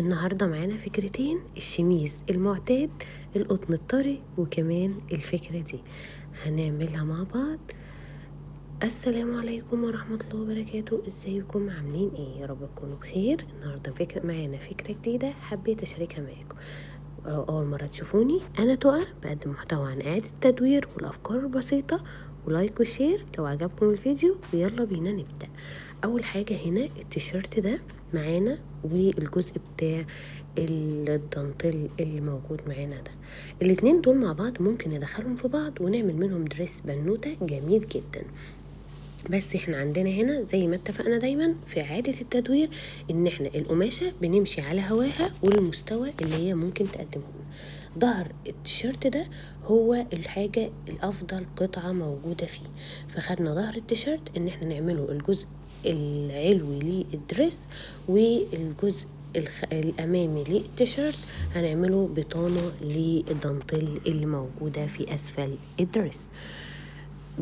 النهاردة معانا فكرتين: الشميز المعتاد، القطن الطري، وكمان الفكرة دي هنعملها مع بعض. السلام عليكم ورحمة الله وبركاته. ازيكم؟ عاملين ايه؟ يا رب تكونوا بخير. النهاردة معانا فكرة جديدة حبيت اشاركها معاكم. اول مرة تشوفوني، انا تقى بقدم محتوى عن اعادة التدوير والافكار البسيطة، ولايك وشير لو عجبكم الفيديو، ويلا بينا نبدأ. اول حاجة هنا التيشيرت ده معانا، والجزء بتاع الدانتيل اللي موجود معانا ده. الاتنين دول مع بعض ممكن ندخلهم في بعض ونعمل منهم دريس بنوتة جميل جدا. بس احنا عندنا هنا زي ما اتفقنا دايما في اعادة التدوير ان احنا القماشة بنمشي على هواها والمستوى اللي هي ممكن تقدمه لنا. ظهر التيشيرت ده هو الحاجة الافضل قطعة موجودة فيه، فخدنا ظهر التيشيرت ان احنا نعمله الجزء العلوي للدريس، والجزء الامامي للتيشيرت هنعمله بطانة للدانتيل اللي موجودة في اسفل الدريس،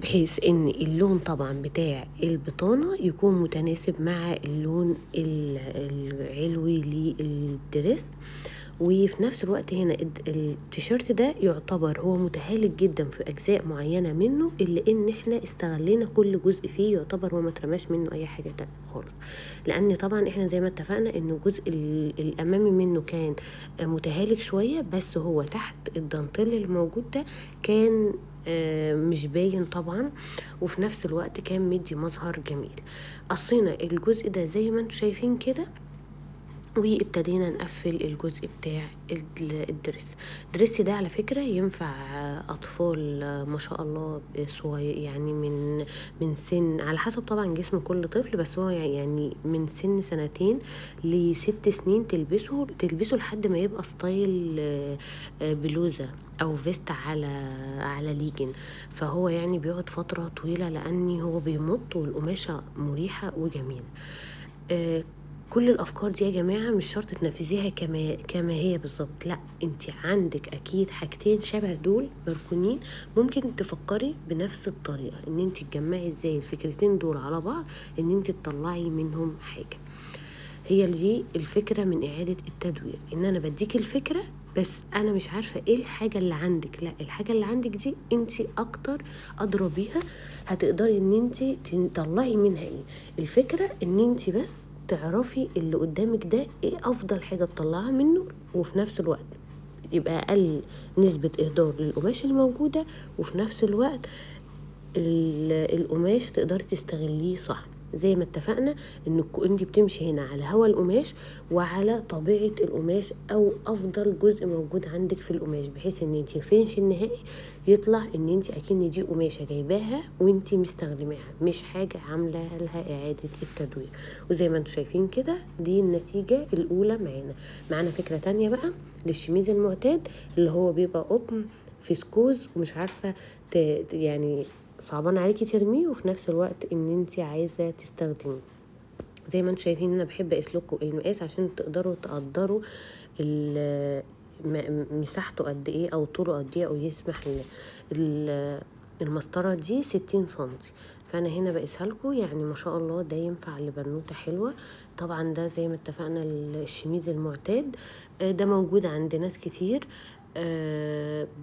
بحيث ان اللون طبعا بتاع البطانة يكون متناسب مع اللون العلوي للدريس. وفي نفس الوقت هنا التيشيرت ده يعتبر هو متهالك جدا في اجزاء معينة منه، الا ان احنا استغلينا كل جزء فيه، يعتبر هو ما ترماش منه اي حاجة تانية خالص. لان طبعا احنا زي ما اتفقنا ان الجزء الامامي منه كان متهالك شوية، بس هو تحت الدانتيل اللي موجود ده كان مش باين طبعا، وفي نفس الوقت كان مدي مظهر جميل. قصينا الجزء ده زي ما انتم شايفين كده، وابتدينا نقفل الجزء بتاع الدريس ده. على فكرة ينفع أطفال ما شاء الله صغير، يعني من سن على حسب طبعا جسم كل طفل، بس هو يعني من سن 2 ل6 سنين تلبسه لحد ما يبقى ستايل بلوزة أو فيست على ليجن. فهو يعني بيقعد فترة طويلة لأني هو بيمط والقماشة مريحة وجميلة. كل الافكار دي يا جماعه مش شرط تنفذيها كما هي بالظبط، لا، انت عندك اكيد حاجتين شبه دول مركونين، ممكن تفكري بنفس الطريقه ان انت تجمعي ازاي الفكرتين دول على بعض، ان انت تطلعي منهم حاجه. هي دي الفكره من اعاده التدوير، ان انا بديك الفكره بس انا مش عارفه ايه الحاجه اللي عندك. لا، الحاجه اللي عندك دي انت اكتر ادرى بيها، هتقدري ان انت تطلعي منها ايه. الفكره ان انت بس تعرفي اللي قدامك ده ايه افضل حاجة تطلعها منه، وفي نفس الوقت يبقى اقل نسبة اهدار للقماش اللي موجودة، وفي نفس الوقت القماش تقدري تستغليه صح. زي ما اتفقنا ان انت بتمشي هنا على هوا القماش وعلى طبيعة القماش او افضل جزء موجود عندك في القماش، بحيث ان انت الفينش النهائي يطلع ان انت اكن دي قماشة جايباها وانت مستخدماها، مش حاجة عاملة لها اعادة التدوير. وزي ما انتم شايفين كده دي النتيجة الاولى. معانا فكرة تانية بقى للشميز المعتاد اللي هو بيبقى قطن فيسكوز، ومش عارفة يعني صعبان عليكي ترميه، وفي نفس الوقت ان انت عايزه تستخدميه. زي ما انتم شايفين انا بحب اقيس لكم المقاس عشان تقدروا تقدروا مساحته قد ايه او طوله قد ايه، او يسمح المسطره دي 60 سنتي، فانا هنا بقيسها لكم. يعني ما شاء الله ده ينفع لبنوته حلوه. طبعا ده زي ما اتفقنا الشميز المعتاد ده موجود عند ناس كتير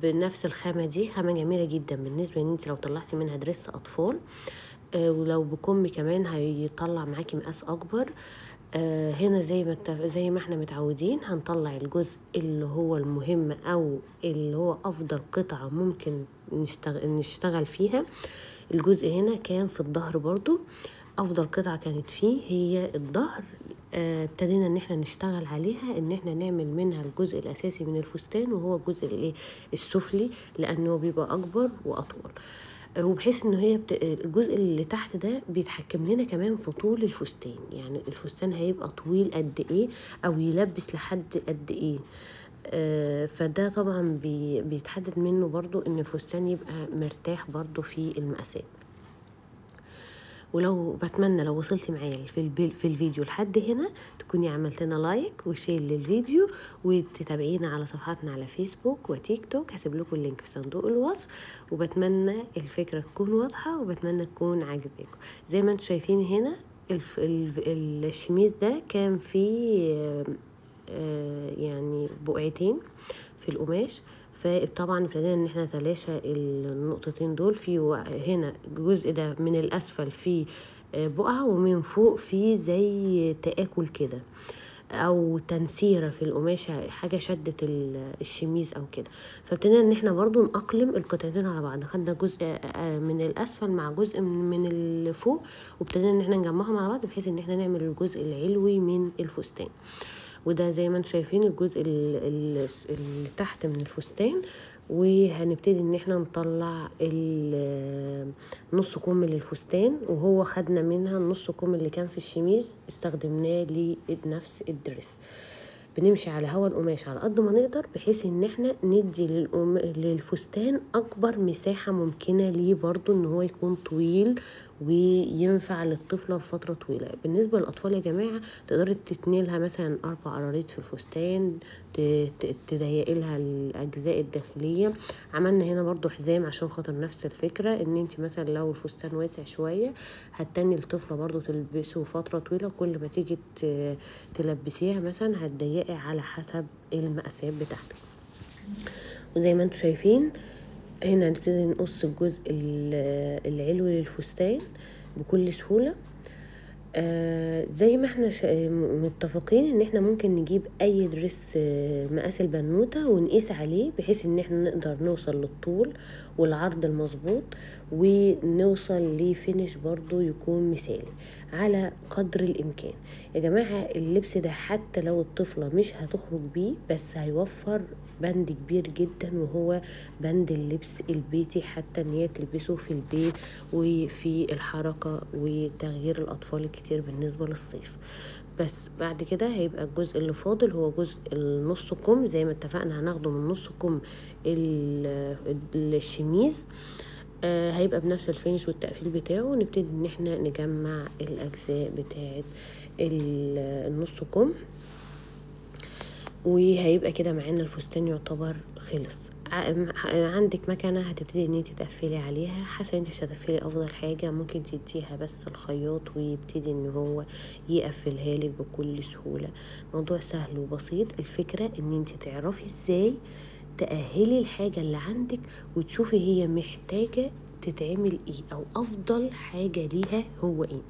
بنفس الخامة دي، خامة جميلة جدا بالنسبة ان انت لو طلعتي منها دريس اطفال، ولو بكم كمان هيطلع معاكي مقاس اكبر. هنا زي ما احنا متعودين هنطلع الجزء اللي هو المهم او اللي هو افضل قطعة ممكن نشتغل فيها. الجزء هنا كان في الظهر برضو، افضل قطعة كانت فيه هي الظهر. ابتدينا ان احنا نشتغل عليها، ان احنا نعمل منها الجزء الاساسي من الفستان، وهو الجزء السفلي، لانه بيبقى اكبر واطول. وبحيث ان هي الجزء اللي تحت ده بيتحكم لنا كمان في طول الفستان، يعني الفستان هيبقى طويل قد ايه او يلبس لحد قد ايه. فده طبعا بيتحدد منه برضو ان الفستان يبقى مرتاح برضو في المقاسات. ولو بتمنى لو وصلتي معايا في الفيديو لحد هنا تكوني عملت لنا لايك وشير للفيديو، وتتابعينا على صفحاتنا على فيسبوك وتيك توك، هسيب لكم اللينك في صندوق الوصف. وبتمنى الفكرة تكون واضحة، وبتمنى تكون عاجباكم. زي ما انتم شايفين هنا الشميز ده كان فيه يعني بقعتين في القماش، فطبعا ابتدينا ان احنا نتلاشى النقطتين دول. في هنا الجزء ده من الاسفل فيه بقعة، ومن فوق فيه زي تآكل كده او تنسيره في القماشه، حاجه شدت الشميز او كده. فابتدينا ان احنا برضو نأقلم القطعتين على بعض، خدنا جزء من الاسفل مع جزء من اللي فوق، وابتدينا ان احنا نجمعهم على بعض بحيث ان احنا نعمل الجزء العلوي من الفستان. وده زي ما انتم شايفين الجزء اللي تحت من الفستان. وهنبتدي ان احنا نطلع نص كم للفستان، وهو خدنا منها النص كم اللي كان في الشميز استخدمناه لنفس الدرس. بنمشي على هوا القماش على قد ما نقدر بحيث ان احنا ندي للفستان اكبر مساحة ممكنة ليه برضو ان هو يكون طويل وينفع للطفلة لفترة طويلة. بالنسبة للأطفال يا جماعة تقدري تتني لها مثلا 4 قراريط في الفستان، تضيقي لها الأجزاء الداخلية. عملنا هنا برضو حزام عشان خاطر نفس الفكرة، ان انت مثلا لو الفستان واسع شوية هتتني الطفلة برضو تلبسه فترة طويلة، كل ما تيجي تلبسيها مثلا هتضيقي على حسب المقاسات بتاعتك. وزي ما انتم شايفين هنا هنبتدي نقص الجزء العلوي للفستان بكل سهولة. زي ما احنا متفقين ان احنا ممكن نجيب اي دريس مقاس البنوتة ونقيس عليه بحيث ان احنا نقدر نوصل للطول والعرض المظبوط، ونوصل لفينش برضو يكون مثالي على قدر الامكان. يا جماعة اللبس ده حتى لو الطفلة مش هتخرج بيه بس هيوفر بند كبير جدا، وهو بند اللبس البيتي، حتى ان هي تلبسه في البيت وفي الحركة وتغيير الاطفال الكتير بالنسبة للصيف. بس بعد كده هيبقى الجزء اللي فاضل هو جزء النص كم، زي ما اتفقنا هناخده من نص كم الشميز. هيبقى بنفس الفينش والتقفيل بتاعه، ونبتدي ان احنا نجمع الاجزاء بتاعه النص كم، وهيبقى كده معانا الفستان يعتبر خلص. عندك مكنه هتبتدي ان انت تقفلي عليها، حاسه انت مش هتقفلي افضل حاجه ممكن تديها بس الخياط ويبتدي ان هو يقفلها لك بكل سهوله. موضوع سهل وبسيط، الفكره ان انت تعرفي ازاي تأهلي الحاجه اللي عندك وتشوفي هي محتاجه تتعمل ايه او افضل حاجه ليها هو ايه.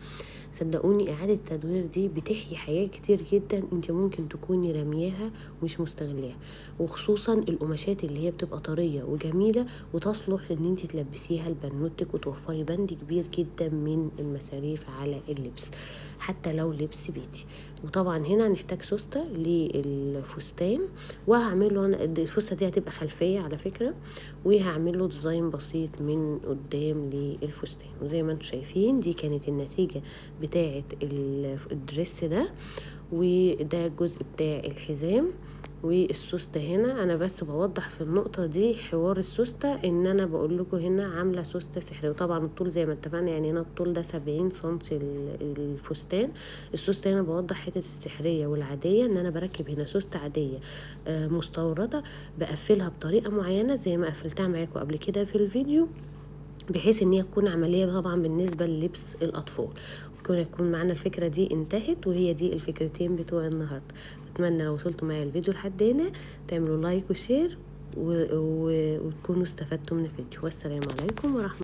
صدقوني اعادة التدوير دي بتحيي حياة كتير جدا انت ممكن تكوني رمياها ومش مستغليها، وخصوصا القماشات اللي هي بتبقى طرية وجميلة وتصلح ان انت تلبسيها لبنوتك وتوفري بند كبير جدا من المصاريف على اللبس حتى لو لبس بيتي. وطبعا هنا هنحتاج سوستة للفستان، وهعمل له انا الفستة دي هتبقى خلفية على فكرة، وهعمل له ديزاين بسيط من قدام للفستان. وزي ما انتم شايفين دي كانت النتيجة بتاعة الدريس ده، وده الجزء بتاع الحزام والسوستة. هنا انا بس بوضح في النقطة دي حوار السوستة، ان انا بقول لكم هنا عاملة سوستة سحرية. وطبعا الطول زي ما اتفقنا يعني هنا الطول ده 70 سنتي الفستان. السوستة هنا بوضح حتة السحرية والعادية، ان انا بركب هنا سوستة عادية مستوردة بقفلها بطريقة معينة زي ما قفلتها معاكم قبل كده في الفيديو، بحيث ان هي تكون عملية طبعا بالنسبة للبس الاطفال. يكون معنا الفكرة دي انتهت، وهي دي الفكرتين بتوع النهاردة. اتمنى لو وصلتوا معايا الفيديو لحد هنا تعملوا لايك وشير وتكونوا استفدتوا من الفيديو. والسلام عليكم ورحمة